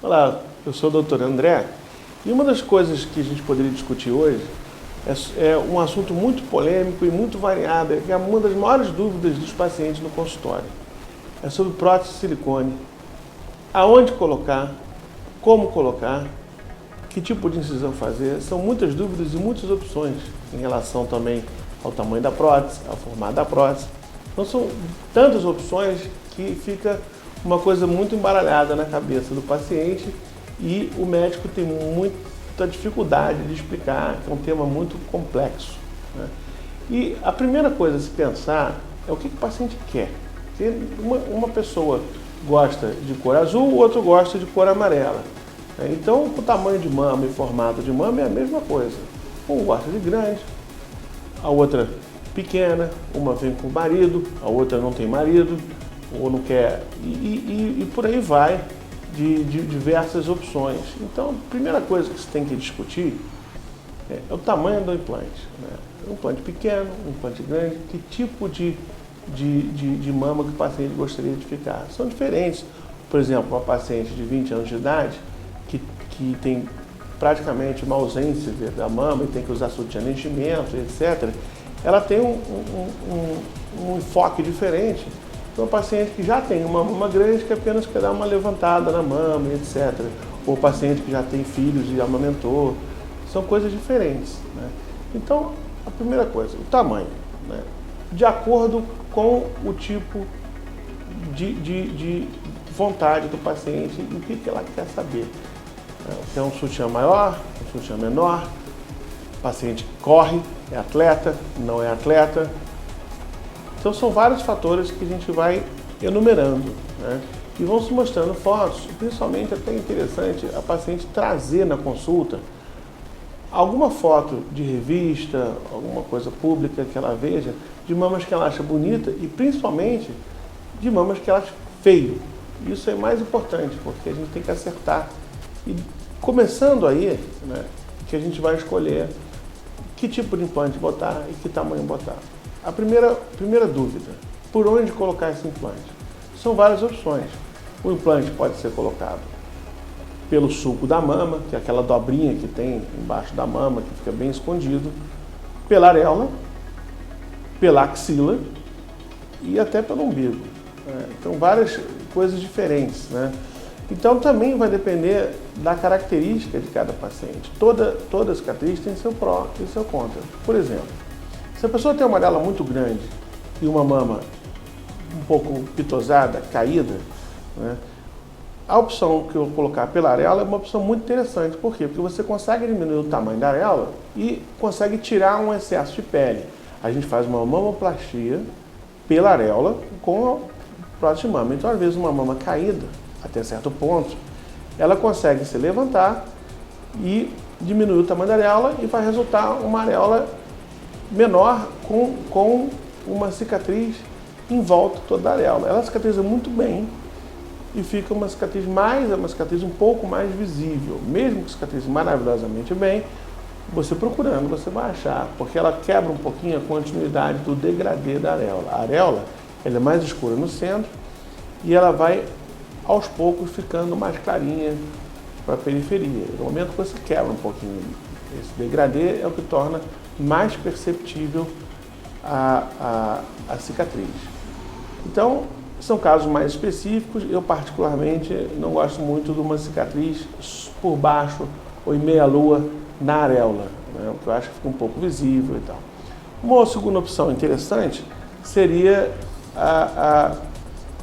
Olá, eu sou o doutor André e uma das coisas que a gente poderia discutir hoje é um assunto muito polêmico e muito variado, que é uma das maiores dúvidas dos pacientes no consultório. É sobre prótese de silicone. Aonde colocar, como colocar, que tipo de incisão fazer. São muitas dúvidas e muitas opções em relação também ao tamanho da prótese, ao formato da prótese. Então são tantas opções que fica uma coisa muito embaralhada na cabeça do paciente e o médico tem muita dificuldade de explicar, que é um tema muito complexo, né? E a primeira coisa a se pensar é o que o paciente quer. Porque uma pessoa gosta de cor azul, o outro gosta de cor amarela. Então o tamanho de mama e formato de mama é a mesma coisa. Um gosta de grande, a outra pequena, uma vem com marido, a outra não tem marido, ou não quer, e por aí vai, de diversas opções. Então, a primeira coisa que você tem que discutir é o tamanho do implante, né? Um implante pequeno, um implante grande, que tipo de mama que o paciente gostaria de ficar. São diferentes. Por exemplo, uma paciente de 20 anos de idade, que tem praticamente uma ausência da mama e tem que usar sutiã de enchimento, etc., ela tem um enfoque diferente. Então, o paciente que já tem uma mama grande que apenas quer dar uma levantada na mama, etc. Ou o paciente que já tem filhos e amamentou. São coisas diferentes, né? Então, a primeira coisa, o tamanho, né? De acordo com o tipo de vontade do paciente e o que ela quer saber. Quer um sutiã maior, um sutiã menor, o paciente corre, é atleta, não é atleta. Então são vários fatores que a gente vai enumerando, né? E vão se mostrando fotos, principalmente até interessante a paciente trazer na consulta alguma foto de revista, alguma coisa pública que ela veja, de mamas que ela acha bonita e principalmente de mamas que ela acha feio. Isso é mais importante, porque a gente tem que acertar. E começando aí, né, que a gente vai escolher que tipo de implante botar e que tamanho botar. A primeira dúvida, por onde colocar esse implante? São várias opções. O implante pode ser colocado pelo sulco da mama, que é aquela dobrinha que tem embaixo da mama, que fica bem escondido, pela areola, pela axila e até pelo umbigo, né? Então, várias coisas diferentes, né? Então, também vai depender da característica de cada paciente. Toda cicatriz tem seu pró e seu contra. Por exemplo, se a pessoa tem uma areola muito grande e uma mama um pouco pitosada, caída, né, a opção que eu vou colocar pela areola é uma opção muito interessante. Por quê? Porque você consegue diminuir o tamanho da areola e consegue tirar um excesso de pele. A gente faz uma mamoplastia pela areola com prótese de mama. Então, às vezes, uma mama caída, até certo ponto, ela consegue se levantar e diminuir o tamanho da areola e vai resultar uma areola menor com uma cicatriz em volta toda da areola. Ela cicatriza muito bem e fica uma cicatriz um pouco mais visível. Mesmo que cicatrize maravilhosamente bem, você procurando, você vai achar, porque ela quebra um pouquinho a continuidade do degradê da areola. A areola, ela é mais escura no centro e ela vai aos poucos ficando mais clarinha para a periferia. No momento que você quebra um pouquinho esse degradê, é o que torna mais perceptível a cicatriz. Então, são casos mais específicos. Eu, particularmente, não gosto muito de uma cicatriz por baixo ou em meia-lua na areola, né? O que eu acho que fica um pouco visível e tal. Uma segunda opção interessante seria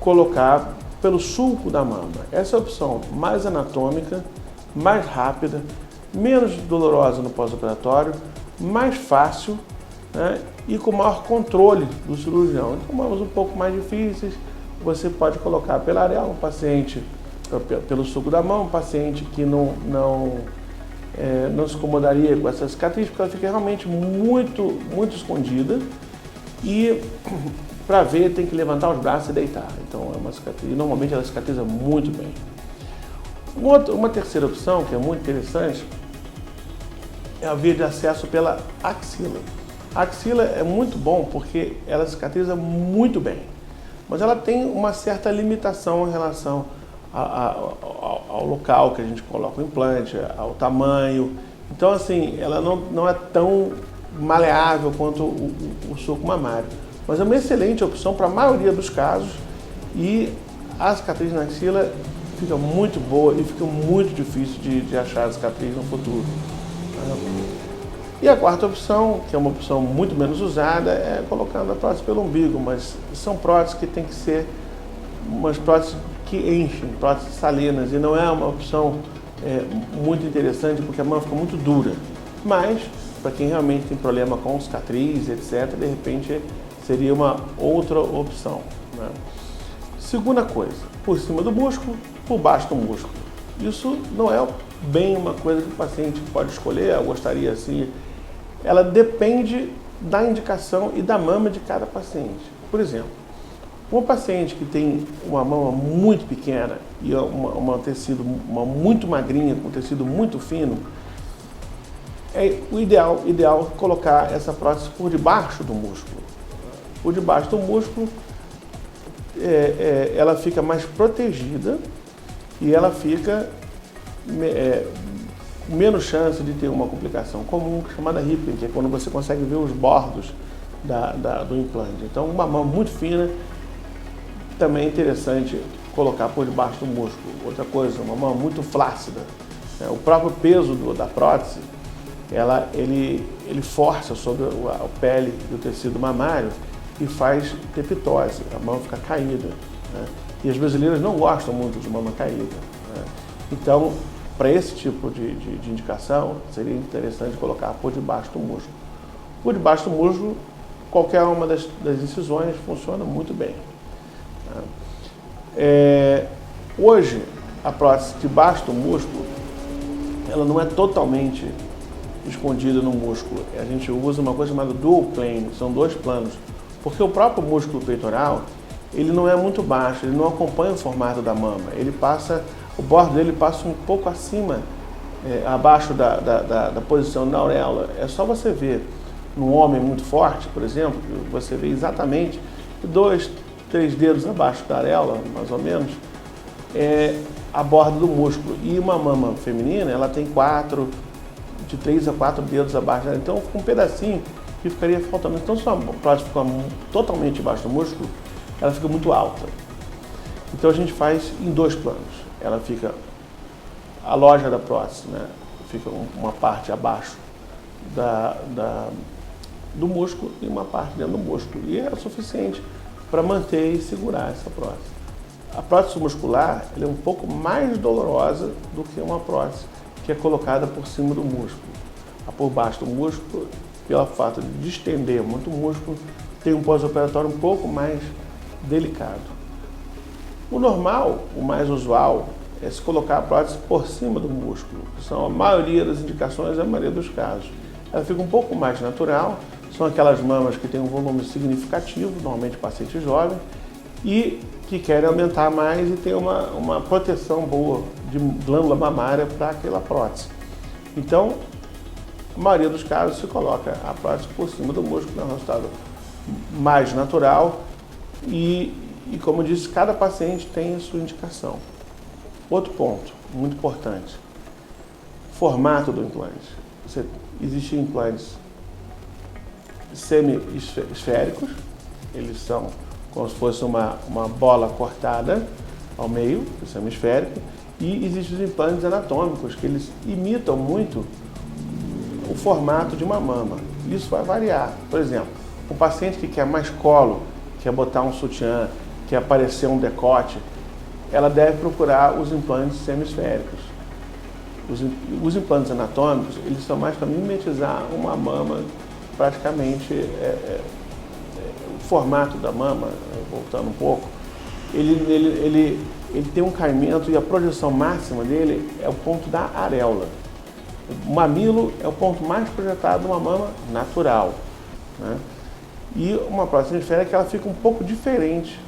colocar pelo sulco da mama. Essa é a opção mais anatômica, mais rápida, menos dolorosa no pós-operatório, mais fácil, né, e com maior controle do cirurgião. Então, mamas um pouco mais difíceis, você pode colocar pela areola, um paciente pelo sulco da mão, um paciente que não se incomodaria com essa cicatriz, porque ela fica realmente muito escondida e para ver tem que levantar os braços e deitar. Então é uma cicatriz, normalmente ela cicatriza muito bem. Uma terceira opção, que é muito interessante, é a via de acesso pela axila. A axila é muito bom porque ela cicatriza muito bem, mas ela tem uma certa limitação em relação ao local que a gente coloca o implante, ao tamanho. Então, assim, ela não é tão maleável quanto o sulco mamário. Mas é uma excelente opção para a maioria dos casos e a cicatriz na axila fica muito boa e fica muito difícil de achar a cicatriz no futuro. E a quarta opção, que é uma opção muito menos usada, é colocando a prótese pelo umbigo, mas são próteses que tem que ser umas próteses que enchem, próteses salinas, e não é uma opção muito interessante porque a mão fica muito dura. Mas, para quem realmente tem problema com cicatriz, etc., de repente seria uma outra opção, né? Segunda coisa, por cima do músculo, por baixo do músculo. Isso não é bem uma coisa que o paciente pode escolher, eu gostaria assim. Ela depende da indicação e da mama de cada paciente. Por exemplo, uma paciente que tem uma mama muito pequena e uma muito magrinha, com tecido muito fino, é o ideal colocar essa prótese por debaixo do músculo. Por debaixo do músculo, ela fica mais protegida e ela fica com menos chance de ter uma complicação comum chamada rippling, que é quando você consegue ver os bordos do implante. Então, uma mão muito fina também é interessante colocar por debaixo do músculo. Outra coisa, uma mão muito flácida. O próprio peso da prótese, ele força sobre a pele e o tecido mamário e faz ter pitose, a mão fica caída, né? E as brasileiras não gostam muito de mama caída, né? Então, para esse tipo de indicação, seria interessante colocar por debaixo do músculo. Por debaixo do músculo, qualquer uma das incisões funciona muito bem, né? Hoje, a prótese debaixo do músculo, ela não é totalmente escondida no músculo. A gente usa uma coisa chamada dual plane, são dois planos. Porque o próprio músculo peitoral, ele não é muito baixo, ele não acompanha o formato da mama. O bordo dele passa um pouco acima, abaixo da posição da auréola. É só você ver num homem muito forte, por exemplo, você vê exatamente 2, 3 dedos abaixo da areola, mais ou menos, a borda do músculo. E uma mama feminina, ela tem de 3 a 4 dedos abaixo. Então, com um pedacinho que ficaria faltando. Então, se a prótese ficar totalmente debaixo do músculo, ela fica muito alta. Então, a gente faz em dois planos. Ela fica, a loja da prótese, né, fica uma parte abaixo do músculo e uma parte dentro do músculo. E é o suficiente para manter e segurar essa prótese. A prótese muscular, ela é um pouco mais dolorosa do que uma prótese que é colocada por cima do músculo. A por baixo do músculo, pelo fato de distender muito o músculo, tem um pós-operatório um pouco mais delicado. O normal, o mais usual, é se colocar a prótese por cima do músculo, que são a maioria das indicações e a maioria dos casos. Ela fica um pouco mais natural, são aquelas mamas que têm um volume significativo, normalmente paciente jovem, e que querem aumentar mais e tem uma proteção boa de glândula mamária para aquela prótese. Então, a maioria dos casos se coloca a prótese por cima do músculo, é um resultado mais natural e como eu disse, cada paciente tem a sua indicação. Outro ponto, muito importante, formato do implante. Existem implantes semi-esféricos, eles são como se fosse uma bola cortada ao meio, semi-esférico, e existem os implantes anatômicos, que eles imitam muito o formato de uma mama. Isso vai variar. Por exemplo, o paciente que quer mais colo, quer botar um sutiã, quer aparecer um decote, ela deve procurar os implantes semisféricos. Os implantes anatômicos, eles são mais para mimetizar uma mama, praticamente o formato da mama, voltando um pouco, ele tem um caimento e a projeção máxima dele é o ponto da areola. O mamilo é o ponto mais projetado de uma mama natural, né? E uma prótese esférica, ela fica um pouco diferente,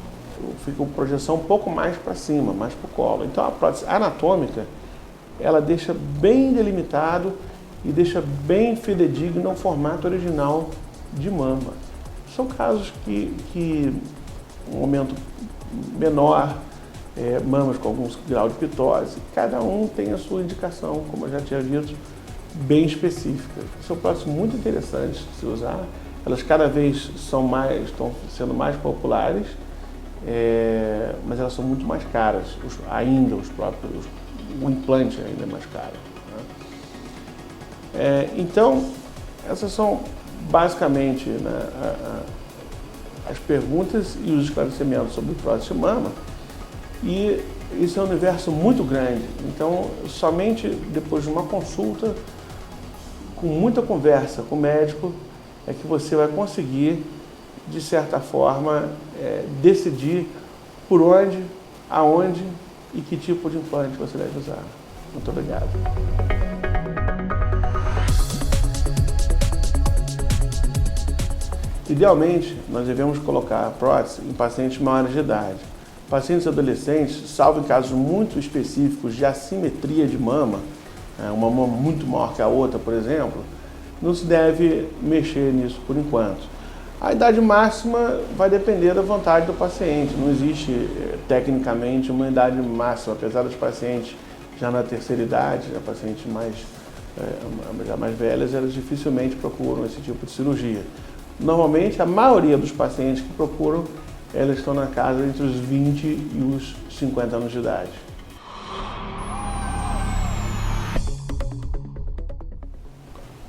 fica uma projeção um pouco mais para cima, mais para o colo. Então a prótese anatômica, ela deixa bem delimitado e deixa bem fidedigno ao formato original de mama. São casos que um aumento menor mamas com algum grau de pitose. Cada um tem a sua indicação, como eu já tinha dito, bem específica. São próteses muito interessantes de se usar. Elas cada vez estão sendo mais populares, mas elas são muito mais caras. O implante ainda é mais caro. Né? Então, essas são basicamente, né, as perguntas e os esclarecimentos sobre prótese de mama. E isso é um universo muito grande. Então, somente depois de uma consulta, com muita conversa com o médico, é que você vai conseguir, de certa forma, decidir por onde, aonde e que tipo de implante você deve usar. Muito obrigado. Idealmente, nós devemos colocar a prótese em pacientes maiores de idade. Pacientes adolescentes, salvo em casos muito específicos de assimetria de mama, uma mama muito maior que a outra, por exemplo, não se deve mexer nisso por enquanto. A idade máxima vai depender da vontade do paciente. Não existe, tecnicamente, uma idade máxima, apesar dos pacientes já na terceira idade, pacientes já mais velhas, elas dificilmente procuram esse tipo de cirurgia. Normalmente, a maioria dos pacientes que procuram, elas estão na casa entre os 20 e os 50 anos de idade.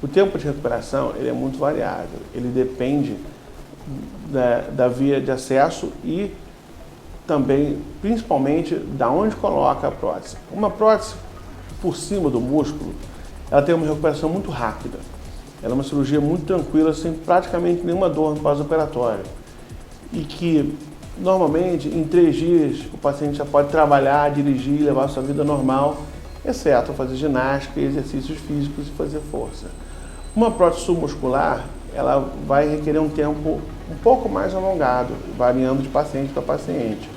O tempo de recuperação ele é muito variável, ele depende da via de acesso e também, principalmente, da onde coloca a prótese. Uma prótese por cima do músculo, ela tem uma recuperação muito rápida. Ela é uma cirurgia muito tranquila, sem praticamente nenhuma dor no pós-operatório. E que, normalmente, em 3 dias, o paciente já pode trabalhar, dirigir, levar a sua vida normal, exceto fazer ginástica, exercícios físicos e fazer força. Uma prótese submuscular, ela vai requerer um tempo um pouco mais alongado, variando de paciente para paciente.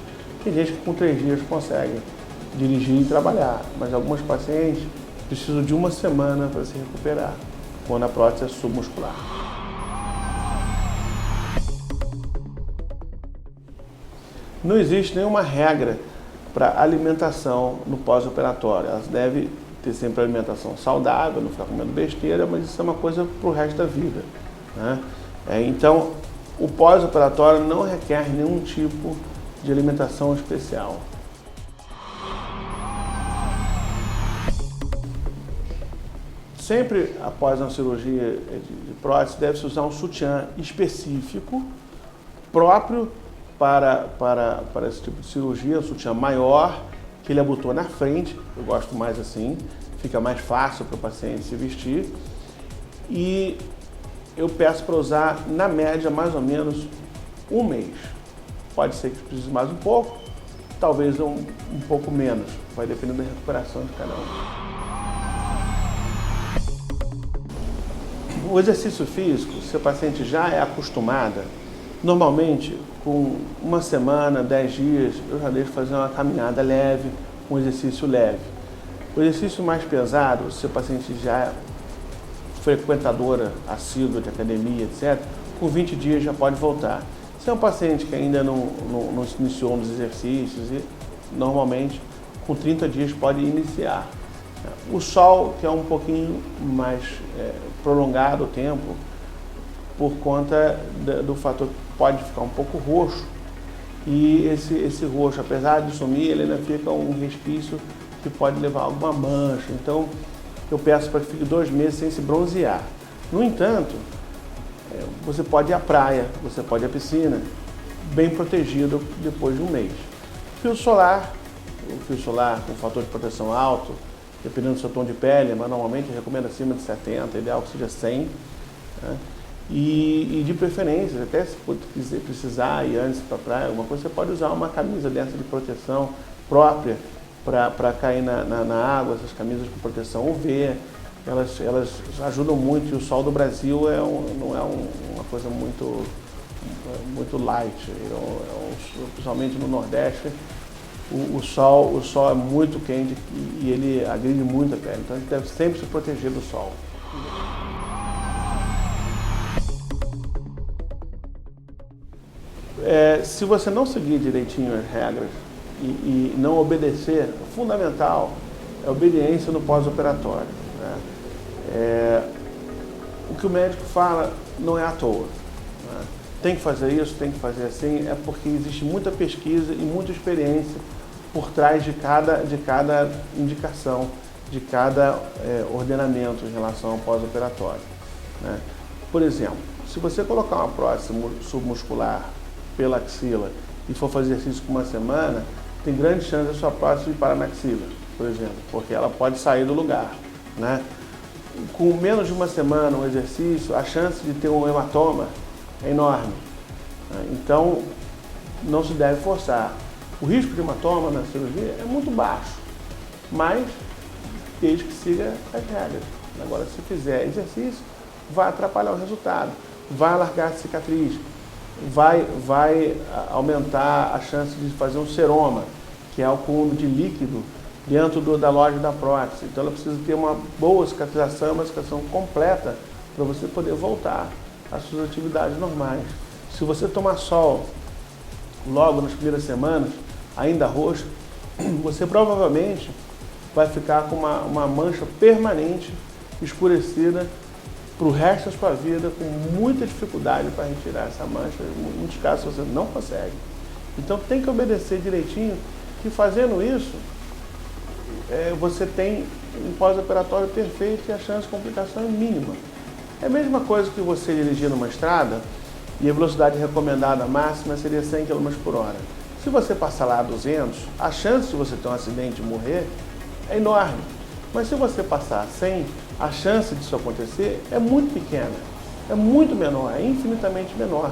Tem gente que com 3 dias consegue dirigir e trabalhar, mas alguns pacientes precisam de 1 semana para se recuperar, quando a prótese é submuscular. Não existe nenhuma regra para alimentação no pós-operatório. Elas devem ter sempre alimentação saudável, não ficar comendo besteira, mas isso é uma coisa para o resto da vida. Né? Então, o pós-operatório não requer nenhum tipo de alimentação especial. Sempre após uma cirurgia de prótese, deve-se usar um sutiã específico, próprio para esse tipo de cirurgia, um sutiã maior, que ele abotoa na frente, eu gosto mais assim, fica mais fácil para o paciente se vestir. E eu peço para usar, na média, mais ou menos 1 mês. Pode ser que precise mais um pouco, talvez um pouco menos, vai depender da recuperação de cada um. O exercício físico, se a paciente já é acostumada, normalmente com 1 semana, 10 dias, eu já deixo fazer uma caminhada leve, um exercício leve. O exercício mais pesado, se a paciente já é frequentadora assídua de academia, etc., com 20 dias já pode voltar. Se é um paciente que ainda não se iniciou nos exercícios, normalmente com 30 dias pode iniciar. O sol, que é um pouquinho mais prolongado o tempo, por conta do fator que pode ficar um pouco roxo, e esse roxo, apesar de sumir, ele ainda fica um resquício que pode levar a alguma mancha. Então, eu peço para que fique 2 meses sem se bronzear. No entanto, você pode ir à praia, você pode ir à piscina, bem protegido depois de 1 mês. O fio solar com fator de proteção alto, dependendo do seu tom de pele, mas normalmente eu recomendo acima de 70, ideal que seja 100. Né? E de preferência, até se precisar ir antes para a praia, alguma coisa, você pode usar uma camisa dessa de proteção própria para cair na água, essas camisas com proteção UV, elas ajudam muito, e o sol do Brasil não é uma coisa muito light, principalmente no Nordeste. O sol é muito quente e ele agride muito a pele, então a gente deve sempre se proteger do sol. Se você não seguir direitinho as regras e não obedecer, o fundamental é a obediência no pós-operatório, né? O que o médico fala não é à toa, né? Tem que fazer isso, tem que fazer assim, é porque existe muita pesquisa e muita experiência por trás de cada indicação, de cada ordenamento em relação ao pós-operatório, né? Por exemplo, se você colocar uma prótese submuscular pela axila e for fazer exercício por uma semana, tem grande chance da sua prótese ir para a maxila, por exemplo, porque ela pode sair do lugar, né? Com menos de uma semana um exercício, a chance de ter um hematoma é enorme, né? Então, não se deve forçar. O risco de hematoma na cirurgia é muito baixo, mas desde que siga as regras. Agora, se fizer exercício, vai atrapalhar o resultado, vai alargar a cicatriz, vai aumentar a chance de fazer um seroma, que é o acúmulo de líquido dentro da loja da prótese. Então ela precisa ter uma boa cicatrização, uma cicatrização completa para você poder voltar às suas atividades normais. Se você tomar sol logo nas primeiras semanas, ainda roxo, você provavelmente vai ficar com uma mancha permanente, escurecida, para o resto da sua vida, com muita dificuldade para retirar essa mancha. Em muitos casos você não consegue. Então tem que obedecer direitinho, que fazendo isso, você tem um pós-operatório perfeito e a chance de complicação é mínima. É a mesma coisa que você dirigir numa estrada e a velocidade recomendada máxima seria 100 km por hora. Se você passar lá a 200, a chance de você ter um acidente e morrer é enorme. Mas se você passar a 100, a chance disso acontecer é muito pequena, é muito menor, é infinitamente menor.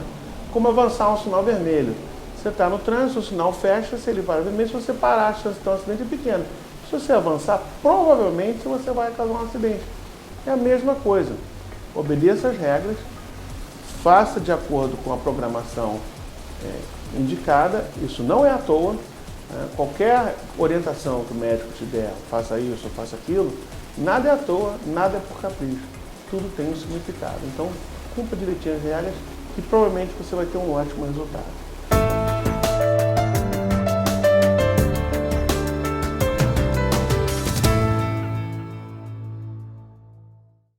Como avançar um sinal vermelho. Você está no trânsito, o sinal fecha, se ele para vermelho, se você parar, a chance de ter um acidente é pequena. Se você avançar, provavelmente você vai causar um acidente. É a mesma coisa. Obedeça as regras, faça de acordo com a programação indicada, isso não é à toa. Qualquer orientação que o médico te der, faça isso ou faça aquilo, nada é à toa, nada é por capricho. Tudo tem um significado. Então, cumpra direitinho as regras que provavelmente você vai ter um ótimo resultado.